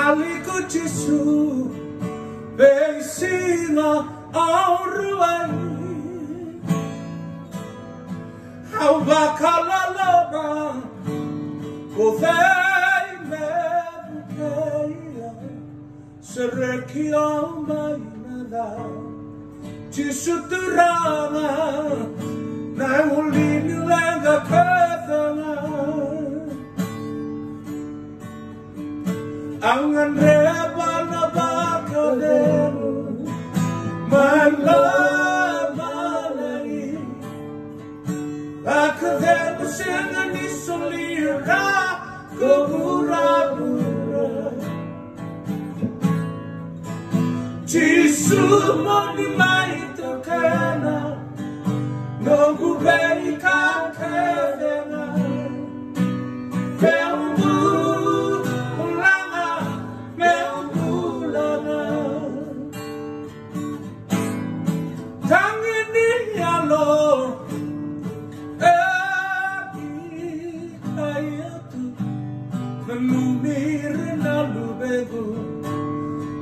Aliku Jisu Beisina Auruai Hawakalalaba Kovei Mebukeia Serekia Mainada Jisu Turana Naulini Lenga Kethana Angan reba na bakadero Malamalahi Bakadero sena ni solira Kuhura-hura Jisu moni maito kena Noqu bei kakevena Lumir na lubego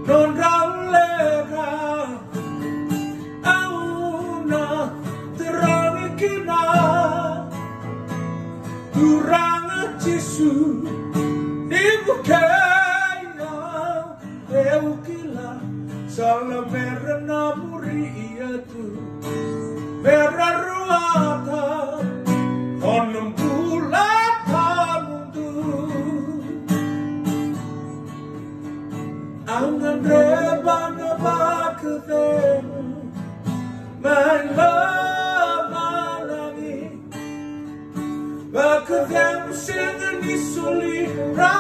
non rallega auna terangikina durang Jisu ibukaya eukila salam merna muriatu meraruata onum Angan reba na bakadero Malamalahi Bakadero sena ni solira